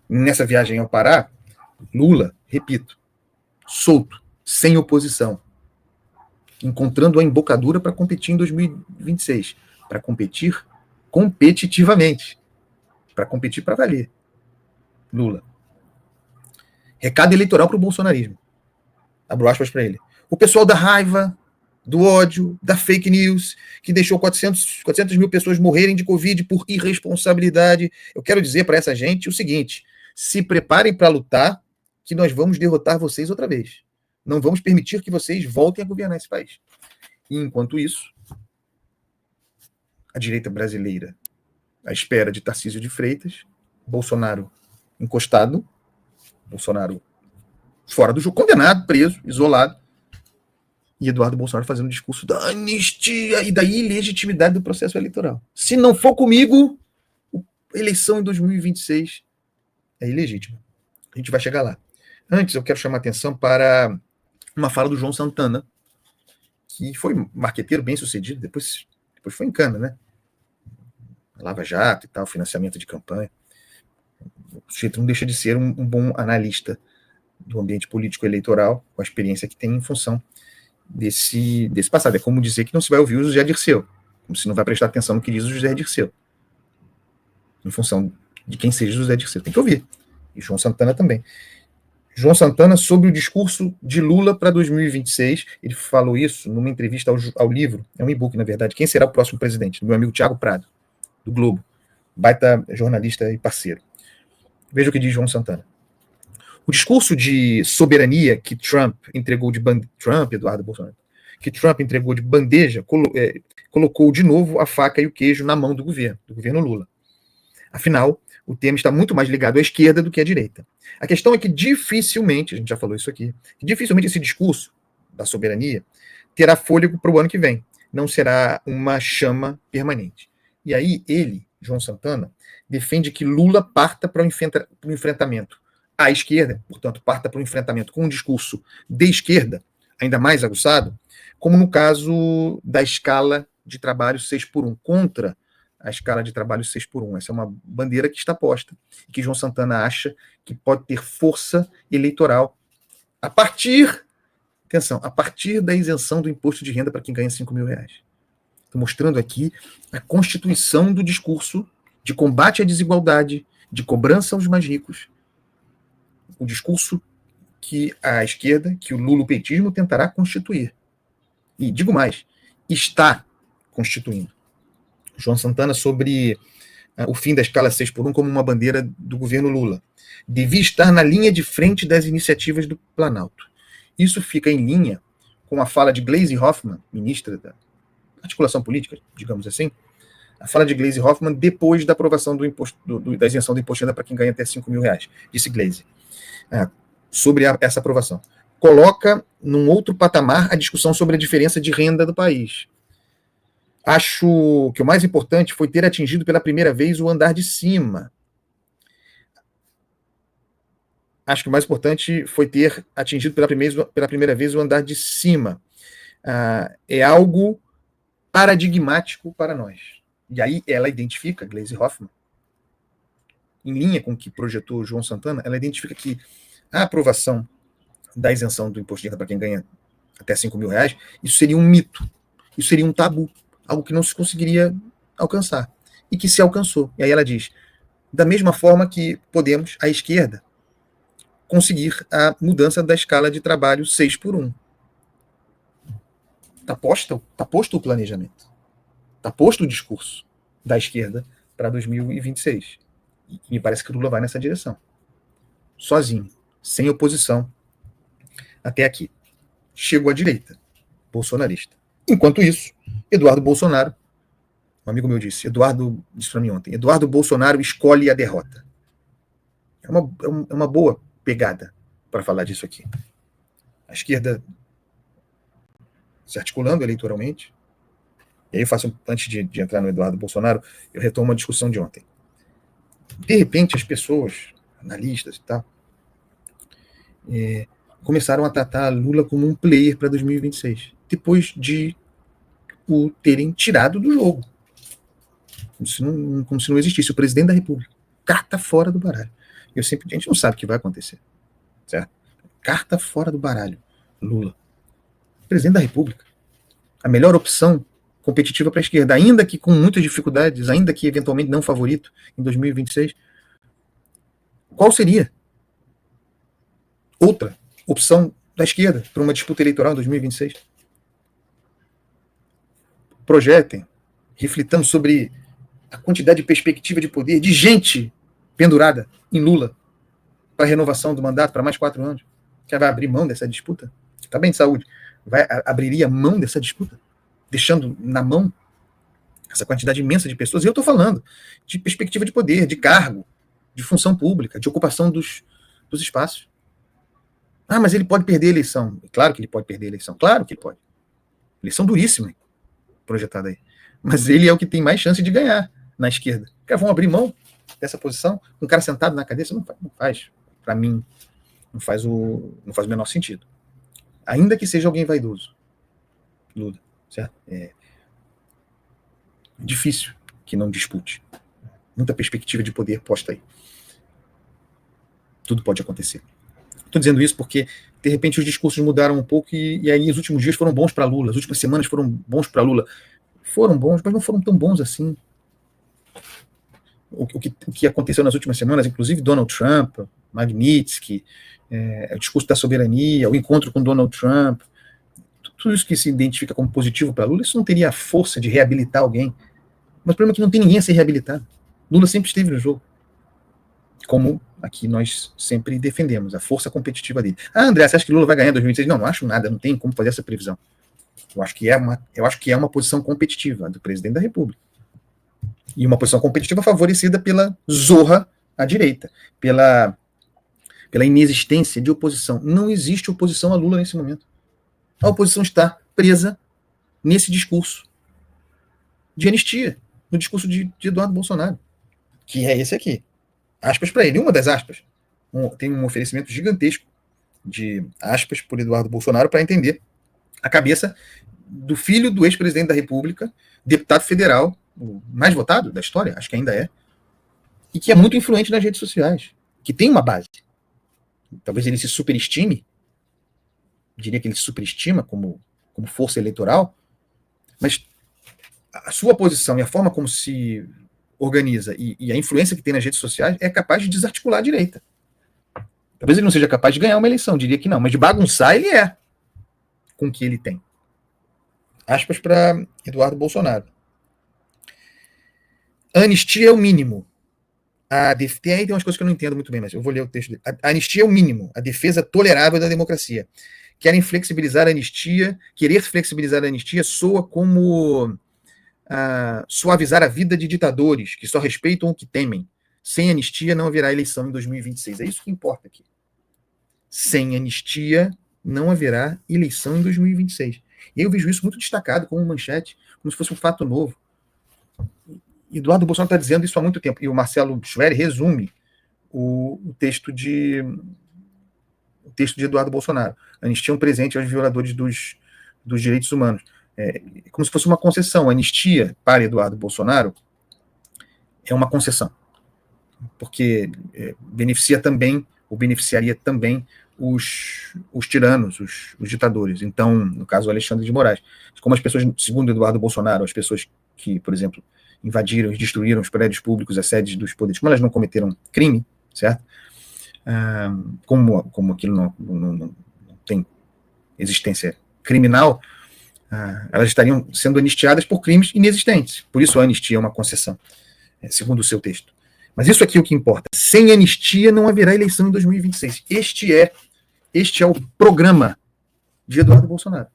nessa viagem ao Pará, Lula, repito, solto, sem oposição, encontrando a embocadura para competir em 2026, para competir competitivamente, para competir para valer. Lula. Recado eleitoral para o bolsonarismo. Abro aspas para ele. O pessoal da raiva, do ódio, da fake news, que deixou 400 mil pessoas morrerem de Covid por irresponsabilidade. Eu quero dizer para essa gente o seguinte: se preparem para lutar, que nós vamos derrotar vocês outra vez. Não vamos permitir que vocês voltem a governar esse país. E, enquanto isso, a direita brasileira, à espera de Tarcísio de Freitas, Bolsonaro encostado, Bolsonaro fora do jogo, condenado, preso, isolado, e Eduardo Bolsonaro fazendo um discurso da anistia e da ilegitimidade do processo eleitoral. Se não for comigo, a eleição em 2026 é ilegítima. A gente vai chegar lá. Antes, eu quero chamar a atenção para uma fala do João Santana, que foi marqueteiro bem sucedido, depois foi em cana, né? Lava Jato e tal, financiamento de campanha. O sujeito não deixa de ser um bom analista do ambiente político eleitoral, com a experiência que tem em função desse passado. É como dizer que não se vai ouvir o José Dirceu, como se não vai prestar atenção no que diz o José Dirceu, em função de quem seja o José Dirceu. Tem que ouvir. E João Santana também. João Santana, sobre o discurso de Lula para 2026, ele falou isso numa entrevista ao livro, é um e-book, na verdade, Quem Será o Próximo Presidente, do meu amigo Thiago Prado, do Globo, baita jornalista e parceiro. Veja o que diz João Santana. O discurso de soberania que Eduardo Bolsonaro, que Trump entregou de bandeja, colocou de novo a faca e o queijo na mão do governo Lula. Afinal, o tema está muito mais ligado à esquerda do que à direita. A questão é que dificilmente, a gente já falou isso aqui, que dificilmente esse discurso da soberania terá fôlego para o ano que vem. Não será uma chama permanente. E aí ele, João Santana, defende que Lula parta para o enfrentamento à esquerda, portanto, parta para o enfrentamento com um discurso de esquerda, ainda mais aguçado, como no caso da escala de trabalho 6x1, contra a escala de trabalho 6x1. Essa é uma bandeira que está posta e que João Santana acha que pode ter força eleitoral a partir da isenção do imposto de renda para quem ganha R$5.000. Estou mostrando aqui a constituição do discurso de combate à desigualdade, de cobrança aos mais ricos, o discurso que a esquerda, que o lulopetismo tentará constituir. E digo mais, está constituindo. João Santana sobre o fim da escala 6x1 como uma bandeira do governo Lula. Devia estar na linha de frente das iniciativas do Planalto. Isso fica em linha com a fala de Gleisi Hoffmann, ministra da articulação política, digamos assim, a fala de Gleisi Hoffmann depois da aprovação da isenção do imposto de renda para quem ganha até R$5.000. Disse Gleisi, sobre essa aprovação. Coloca num outro patamar a discussão sobre a diferença de renda do país. Acho que o mais importante foi ter atingido pela primeira vez o andar de cima. Acho que o mais importante foi ter atingido pela primeira vez o andar de cima. É algo paradigmático para nós. E aí ela identifica, Gleisi Hoffmann, em linha com o que projetou João Santana, ela identifica que a aprovação da isenção do imposto de renda para quem ganha até R$5.000, isso seria um mito, isso seria um tabu, algo que não se conseguiria alcançar, e que se alcançou. E aí ela diz, da mesma forma que podemos, a esquerda, conseguir a mudança da escala de trabalho 6x1. Está posto o planejamento, está posto o discurso da esquerda para 2026. E me parece que o Lula vai nessa direção. Sozinho, sem oposição, até aqui. Chegou à direita, bolsonarista. Enquanto isso, Eduardo Bolsonaro, um amigo meu disse para mim ontem, Eduardo Bolsonaro escolhe a derrota. É uma boa pegada para falar disso aqui. A esquerda se articulando eleitoralmente. E aí eu faço, antes de entrar no Eduardo Bolsonaro, eu retomo uma discussão de ontem. De repente, as pessoas, analistas e tal, começaram a tratar Lula como um player para 2026, depois de o terem tirado do jogo. Como se não existisse. O presidente da República. Carta fora do baralho. a gente não sabe o que vai acontecer, certo? Carta fora do baralho, Lula, presidente da República, a melhor opção competitiva para a esquerda, ainda que com muitas dificuldades, ainda que eventualmente não favorito em 2026. Qual seria outra opção da esquerda para uma disputa eleitoral em 2026? Projetem, reflitamos sobre a quantidade de perspectiva de poder de gente pendurada em Lula para a renovação do mandato para mais 4 anos. Que vai abrir mão dessa disputa? Está bem de saúde. Abriria mão dessa disputa? Deixando na mão essa quantidade imensa de pessoas? E eu estou falando de perspectiva de poder, de cargo, de função pública, de ocupação dos espaços. Ah, mas ele pode perder a eleição. Claro que ele pode perder a eleição. Claro que ele pode. Eleição duríssima projetada aí. Mas ele é o que tem mais chance de ganhar na esquerda. Cara, vão abrir mão dessa posição? Um cara sentado na cadeira? Não faz. Para mim, não faz o menor sentido. Ainda que seja alguém vaidoso. Lula, certo? É difícil que não dispute. Muita perspectiva de poder posta aí. Tudo pode acontecer. Estou dizendo isso porque, de repente, os discursos mudaram um pouco e aí os últimos dias foram bons para Lula, as últimas semanas foram bons para Lula. Foram bons, mas não foram tão bons assim. O que aconteceu nas últimas semanas, inclusive Donald Trump, Magnitsky, o discurso da soberania, o encontro com Donald Trump, tudo isso que se identifica como positivo para Lula, isso não teria a força de reabilitar alguém. Mas o problema é que não tem ninguém a ser reabilitado. Lula sempre esteve no jogo. Como aqui nós sempre defendemos, a força competitiva dele. Ah, André, você acha que Lula vai ganhar em 2026? Não acho nada, não tem como fazer essa previsão. Eu acho que é uma posição competitiva do presidente da República. E uma posição competitiva favorecida pela zorra à direita, pela inexistência de oposição. Não existe oposição a Lula nesse momento. A oposição está presa nesse discurso de anistia, no discurso de Eduardo Bolsonaro, que é esse aqui. Aspas para ele. Uma das aspas tem um oferecimento gigantesco de aspas por Eduardo Bolsonaro para entender a cabeça do filho do ex-presidente da República, deputado federal, o mais votado da história, acho que ainda é, e que é muito influente nas redes sociais, que tem uma base. Talvez ele se superestime, diria que ele se superestima como força eleitoral, mas a sua posição e a forma como se organiza e a influência que tem nas redes sociais é capaz de desarticular a direita. Talvez ele não seja capaz de ganhar uma eleição, diria que não, mas de bagunçar ele é, com o que ele tem. Aspas para Eduardo Bolsonaro. A anistia é o mínimo. Tem umas coisas que eu não entendo muito bem, mas eu vou ler o texto dele. A anistia é o mínimo, a defesa tolerável da democracia. Querer flexibilizar a anistia soa como suavizar a vida de ditadores que só respeitam o que temem. Sem anistia não haverá eleição em 2026. É isso que importa aqui. Sem anistia não haverá eleição em 2026. E eu vejo isso muito destacado como manchete, como se fosse um fato novo. Eduardo Bolsonaro está dizendo isso há muito tempo. E o Marcelo Schwer resume o texto de Eduardo Bolsonaro. A anistia é um presente aos violadores dos direitos humanos. Como se fosse uma concessão. A anistia, para Eduardo Bolsonaro, é uma concessão. Porque beneficiaria também os tiranos, os ditadores. Então, no caso, o Alexandre de Moraes. Como as pessoas, segundo Eduardo Bolsonaro, as pessoas que, por exemplo, invadiram e destruíram os prédios públicos, as sedes dos poderes, como elas não cometeram crime, certo? Como aquilo não tem existência criminal, elas estariam sendo anistiadas por crimes inexistentes. Por isso a anistia é uma concessão, segundo o seu texto. Mas isso aqui é o que importa. Sem anistia não haverá eleição em 2026. Este é o programa de Eduardo Bolsonaro.